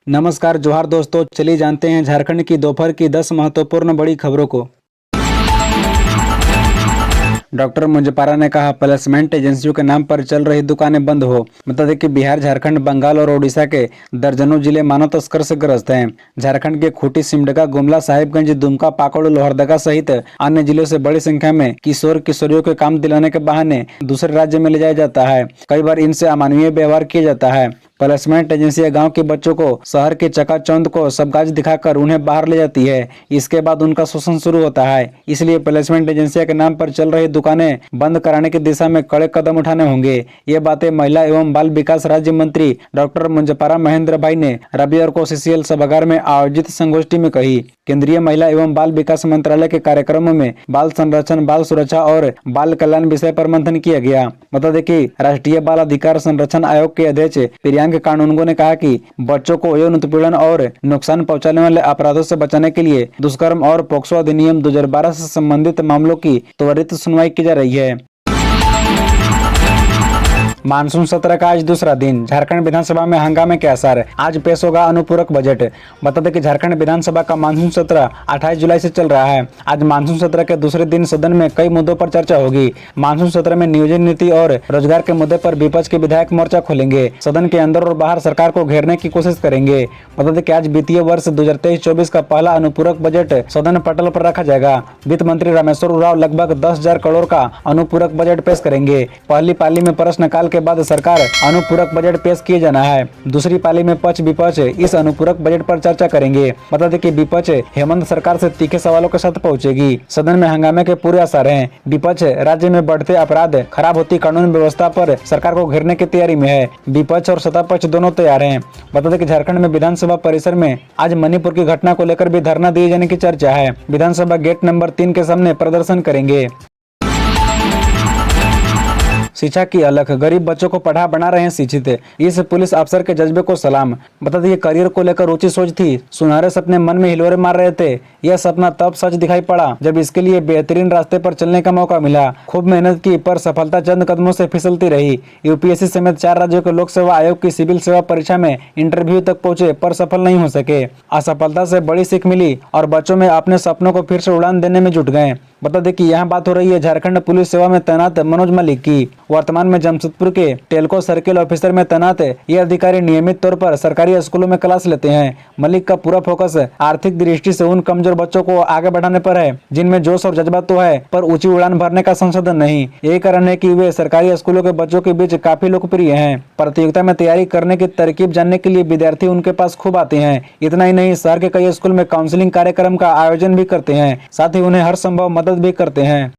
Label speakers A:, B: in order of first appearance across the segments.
A: नमस्कार जोहार दोस्तों, चलिए जानते हैं झारखंड की दोपहर की 10 महत्वपूर्ण बड़ी खबरों को। डॉक्टर मुंजपारा ने कहा प्लेसमेंट एजेंसियों के नाम पर चल रही दुकानें बंद हो। बता दें कि बिहार, झारखंड, बंगाल और ओडिशा के दर्जनों जिले मानव तस्कर से ग्रस्त हैं। झारखंड के खूंटी, सिमडेगा, गुमला, साहिबगंज, दुमका, पाकुड़, लोहरदगा सहित अन्य जिलों से बड़ी संख्या में किशोर किशोरियों के काम दिलाने के बहाने दूसरे राज्य में ले जाया जाता है। कई बार इनसे अमानवीय व्यवहार किया जाता है। प्लेसमेंट एजेंसियां गांव के बच्चों को शहर के चकाचौंध को सबकाज दिखाकर उन्हें बाहर ले जाती है। इसके बाद उनका शोषण शुरू होता है। इसलिए प्लेसमेंट एजेंसियां के नाम पर चल रही दुकानें बंद कराने की दिशा में कड़े कदम उठाने होंगे। ये बातें महिला एवं बाल विकास राज्य मंत्री डॉक्टर मुंजपारा महेंद्र भाई ने रविवार को सीसीएल सभागार में आयोजित संगोष्ठी में कही। केंद्रीय महिला एवं बाल विकास मंत्रालय के कार्यक्रमों में बाल संरक्षण, बाल सुरक्षा और बाल कल्याण विषय पर मंथन किया गया। बता दें कि राष्ट्रीय बाल अधिकार संरक्षण आयोग के अध्यक्ष प्रियंका कानूनगो ने कहा कि बच्चों को यौन उत्पीड़न और नुकसान पहुंचाने वाले अपराधों से बचाने के लिए दुष्कर्म और पोक्सो अधिनियम 2012 से संबंधित मामलों की त्वरित सुनवाई की जा रही है। मानसून सत्र का आज दूसरा दिन, झारखंड विधानसभा में हंगामे के असर। आज पेश होगा अनुपूरक बजट। बता दें कि झारखंड विधानसभा का मानसून सत्र 28 जुलाई से चल रहा है। आज मानसून सत्र के दूसरे दिन सदन में कई मुद्दों पर चर्चा होगी। मानसून सत्र में नियोजन नीति और रोजगार के मुद्दे पर विपक्ष के विधायक मोर्चा खोलेंगे। सदन के अंदर और बाहर सरकार को घेरने की कोशिश करेंगे। बता दें कि आज वित्तीय वर्ष 2023-24 का पहला अनुपूरक बजट सदन पटल पर रखा जाएगा। वित्त मंत्री रामेश्वर उरांव लगभग 10,000 करोड़ का अनुपूरक बजट पेश करेंगे। पहली पाली में प्रश्नकाल के बाद सरकार अनुपूरक बजट पेश किए जाना है। दूसरी पाली में पक्ष विपक्ष इस अनुपूरक बजट पर चर्चा करेंगे। बता दें कि विपक्ष हेमंत सरकार से तीखे सवालों के साथ पहुंचेगी। सदन में हंगामे के पूरे असर हैं। विपक्ष राज्य में बढ़ते अपराध, खराब होती कानून व्यवस्था पर सरकार को घेरने की तैयारी में है। विपक्ष और सत्ता पक्ष दोनों तैयार हैं। बता दें कि झारखंड में विधानसभा परिसर में आज मणिपुर की घटना को लेकर भी धरना दिए जाने की चर्चा है। विधानसभा गेट नंबर 3 के सामने प्रदर्शन करेंगे। शिक्षा की अलख, गरीब बच्चों को पढ़ा बना रहे हैं शिक्षित। इस पुलिस अफसर के जज्बे को सलाम। बता दें करियर को लेकर ऊंची सोच थी, सुनहरे सपने मन में हिलोरे मार रहे थे। यह सपना तब सच दिखाई पड़ा जब इसके लिए बेहतरीन रास्ते पर चलने का मौका मिला। खूब मेहनत की पर सफलता चंद कदमों से फिसलती रही। यूपीएससी समेत 4 राज्यों के लोक सेवा आयोग की सिविल सेवा परीक्षा में इंटरव्यू तक पहुंचे पर सफल नहीं हो सके। असफलता से बड़ी सीख मिली और बच्चों में अपने सपनों को फिर से उड़ान देने में जुट गए। बता दें कि यहाँ बात हो रही है झारखंड पुलिस सेवा में तैनात मनोज मलिक की। वर्तमान में जमशेदपुर के टेल्को सर्किल ऑफिसर में तैनात ये अधिकारी नियमित तौर पर सरकारी स्कूलों में क्लास लेते हैं। मलिक का पूरा फोकस आर्थिक दृष्टि से उन कमजोर बच्चों को आगे बढ़ाने पर है जिनमें जोश और जज्बा तो है पर ऊंची उड़ान भरने का संसाधन नहीं। यही कारण है कि वे सरकारी स्कूलों के बच्चों के बीच काफी लोकप्रिय हैं। प्रतियोगिता में तैयारी करने की तरकीब जानने के लिए विद्यार्थी उनके पास खूब आते हैं। इतना ही नहीं, शहर के कई स्कूल में काउंसलिंग कार्यक्रम का आयोजन भी करते हैं। साथ ही उन्हें हर संभव मदद भी करते हैं।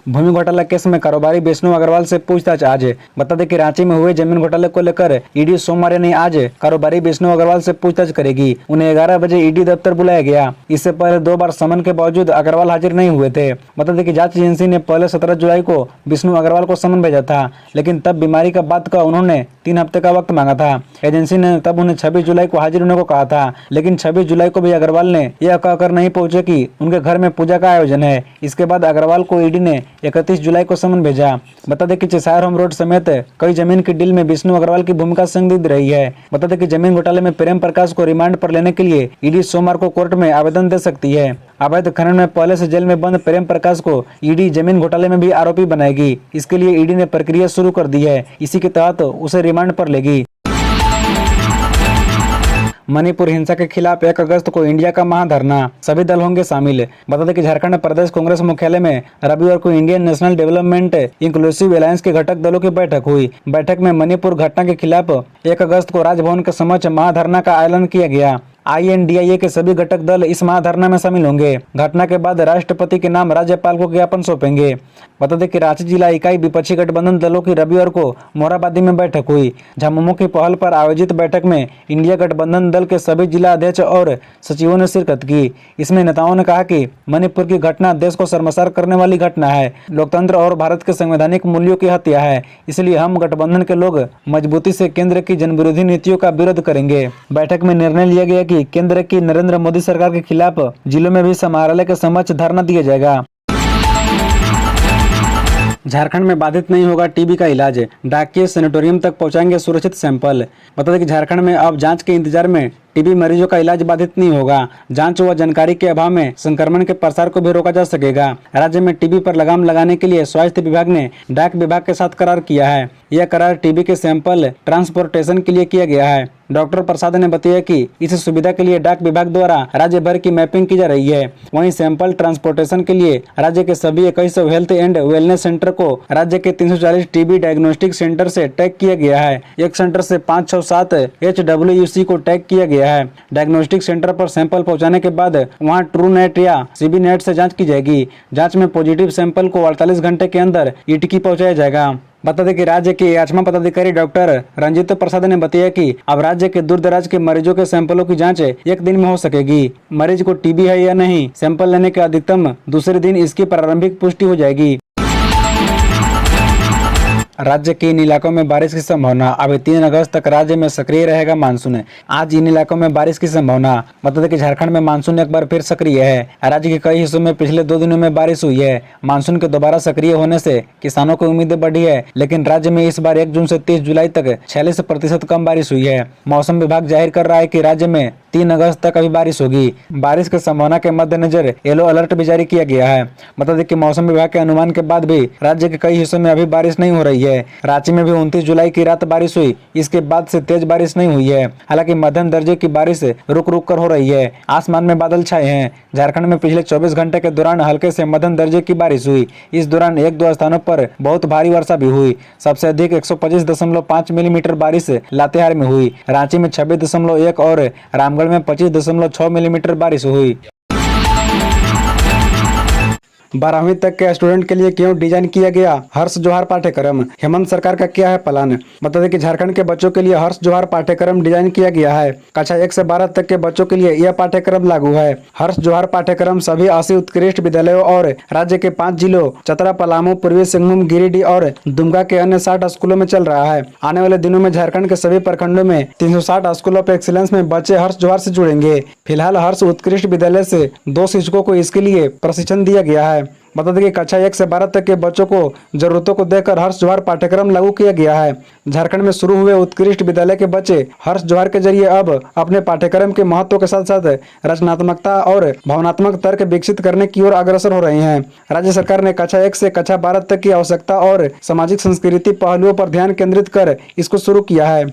A: भूमि घोटाला केस में कारोबारी विष्णु अग्रवाल से पूछताछ आज। बता दें कि रांची में हुए जमीन घोटाले को लेकर ईडी सोमवार यानी आज कारोबारी विष्णु अग्रवाल से पूछताछ करेगी। उन्हें 11 बजे ईडी दफ्तर बुलाया गया। इससे पहले 2 बार समन के बावजूद अग्रवाल हाजिर नहीं हुए थे। बता दें कि जांच एजेंसी ने पहले 17 जुलाई को विष्णु अग्रवाल को समन भेजा था, लेकिन तब बीमारी का बात का उन्होंने 3 हफ्ते का वक्त मांगा था। एजेंसी ने तब उन्हें 26 जुलाई को हाजिर होने को कहा था, लेकिन 26 जुलाई को भी अग्रवाल ने यह कहकर नहीं पहुंचे कि उनके घर में पूजा का आयोजन है। इसके बाद अग्रवाल को ईडी ने 31 जुलाई को समन भेजा। बता दें कि चेसायर होम रोड समेत कई जमीन की डील में विष्णु अग्रवाल की भूमिका संदिग्ध रही है। बता दें कि जमीन घोटाले में प्रेम प्रकाश को रिमांड पर लेने के लिए ईडी सोमवार को कोर्ट में आवेदन दे सकती है। अवैध खनन में पहले से जेल में बंद प्रेम प्रकाश को ईडी जमीन घोटाले में भी आरोपी बनाएगी। इसके लिए ईडी ने प्रक्रिया शुरू कर दी है। इसी के तहत उसे रिमांड पर लेगी। मणिपुर हिंसा के खिलाफ 1 अगस्त को इंडिया का महाधरना, सभी दल होंगे शामिल। बता दें कि झारखंड प्रदेश कांग्रेस मुख्यालय में रविवार को Indian national development inclusive alliance के घटक दलों की बैठक हुई। बैठक में मणिपुर घटना के खिलाफ 1 अगस्त को राजभवन के समक्ष महाधरना का ऐलान किया गया। INDIA के सभी घटक दल इस महाधरना में शामिल होंगे। घटना के बाद राष्ट्रपति के नाम राज्यपाल को ज्ञापन सौंपेंगे। बता दें कि रांची जिला इकाई विपक्षी गठबंधन दलों की रविवार को मोरहाबादी में बैठक हुई। झामुमो की पहल पर आयोजित बैठक में इंडिया गठबंधन दल के सभी जिला अध्यक्ष और सचिवों ने शिरकत की। इसमें नेताओं ने कहा कि मणिपुर की घटना देश को शर्मसार करने वाली घटना है, लोकतंत्र और भारत के संवैधानिक मूल्यों की हत्या है। इसलिए हम गठबंधन के लोग मजबूती से केंद्र की जनविरोधी नीतियों का विरोध करेंगे। बैठक में निर्णय लिया गया कि केंद्र की नरेंद्र मोदी सरकार के खिलाफ जिलों में भी समाहरणालय के समक्ष धरना दिया जाएगा। झारखंड में बाधित नहीं होगा टीबी का इलाज, डाकिया सैनिटोरियम तक पहुंचाएंगे सुरक्षित सैंपल। बता दें कि झारखंड में अब जांच के इंतजार में टीबी मरीजों का इलाज बाधित नहीं होगा। जांच व जानकारी के अभाव में संक्रमण के प्रसार को भी रोका जा सकेगा। राज्य में टीबी पर लगाम लगाने के लिए स्वास्थ्य विभाग ने डाक विभाग के साथ करार किया है। यह करार टीबी के सैंपल ट्रांसपोर्टेशन के लिए किया गया है। डॉक्टर प्रसाद ने बताया कि इस सुविधा के लिए डाक विभाग द्वारा राज्य भर की मैपिंग की जा रही है। वहीं सैंपल ट्रांसपोर्टेशन के लिए राज्य के सभी 2100 हेल्थ एंड वेलनेस सेंटर को राज्य के 340 टीबी डायग्नोस्टिक सेंटर से टैग किया गया है। एक सेंटर से 567 HWUC को टैग किया गया है। डायग्नोस्टिक सेंटर पर सैंपल पहुंचाने के बाद वहां ट्रू नेट या सीबी नेट से जाँच की जाएगी। जाँच में पॉजिटिव सैंपल को 48 घंटे के अंदर ईटकी पहुँचाया जाएगा। बता दें कि राज्य के आचमा पदाधिकारी डॉक्टर रंजित प्रसाद ने बताया कि अब राज्य के दूर दराज के मरीजों के सैंपलों की जांच एक दिन में हो सकेगी। मरीज को टीबी है या नहीं, सैंपल लेने के अधिकतम दूसरे दिन इसकी प्रारंभिक पुष्टि हो जाएगी। राज्य के इन इलाकों में बारिश की संभावना। अभी 3 अगस्त तक राज्य में सक्रिय रहेगा मानसून। आज इन इलाकों में बारिश की संभावना। बता दें कि झारखंड में मानसून एक बार फिर सक्रिय है। राज्य के कई हिस्सों में पिछले 2 दिनों में बारिश हुई है। मानसून के दोबारा सक्रिय होने से किसानों की उम्मीदें बढ़ी है, लेकिन राज्य में इस बार 1 जून से 30 जुलाई तक 46% कम बारिश हुई है। मौसम विभाग जाहिर कर रहा है कि राज्य में 3 अगस्त तक अभी बारिश होगी। बारिश की संभावना के मद्देनजर येलो अलर्ट भी जारी किया गया है। बता दें कि मौसम विभाग के अनुमान के बाद भी राज्य के कई हिस्सों में अभी बारिश नहीं हो रही है। रांची में भी 29 जुलाई की रात बारिश हुई। इसके बाद से तेज बारिश नहीं हुई है। हालांकि मध्यम दर्जे की बारिश रुक रुक कर हो रही है। आसमान में बादल छाए हैं। झारखंड में पिछले 24 घंटे के दौरान हल्के से मध्यम दर्जे की बारिश हुई। इस दौरान 1-2 स्थानों पर बहुत भारी वर्षा भी हुई। सबसे अधिक 125.5 मिलीमीटर बारिश लातेहार में हुई। रांची में 26.1 और रामगढ़ में 25.6 मिलीमीटर बारिश हुई। 12वीं तक के स्टूडेंट के लिए क्यों डिजाइन किया गया हर्ष जोहार पाठ्यक्रम? हेमंत सरकार का क्या है प्लान? बता दें कि झारखंड के बच्चों के लिए हर्ष जोहार पाठ्यक्रम डिजाइन किया गया है। कक्षा 1 से 12 तक के बच्चों के लिए यह पाठ्यक्रम लागू है। हर्ष जोहार पाठ्यक्रम सभी 80 उत्कृष्ट विद्यालयों और राज्य के 5 जिलों चतरा, पलामू, पूर्वी सिंहभूम, गिरिडीह और दुमका के अन्य 60 स्कूलों में चल रहा है। आने वाले दिनों में झारखंड के सभी प्रखंडों में 360 स्कूल ऑफ एक्सीलेंस में बच्चे हर्ष जोहार से जुड़ेंगे। फिलहाल हर्ष उत्कृष्ट विद्यालय से 2 शिक्षकों को इसके लिए प्रशिक्षण दिया गया है। बता दें कि कक्षा 1 से 12 तक के बच्चों को जरूरतों को देखकर हर्ष जोहार पाठ्यक्रम लागू किया गया है। झारखंड में शुरू हुए उत्कृष्ट विद्यालय के बच्चे हर्ष जोहार के जरिए अब अपने पाठ्यक्रम के महत्व के साथ साथ रचनात्मकता और भावनात्मक तर्क विकसित करने की ओर अग्रसर हो रहे हैं। राज्य सरकार ने कक्षा 1 से कक्षा 12 तक की आवश्यकता और सामाजिक संस्कृति पहलुओं पर ध्यान केंद्रित कर इसको शुरू किया है।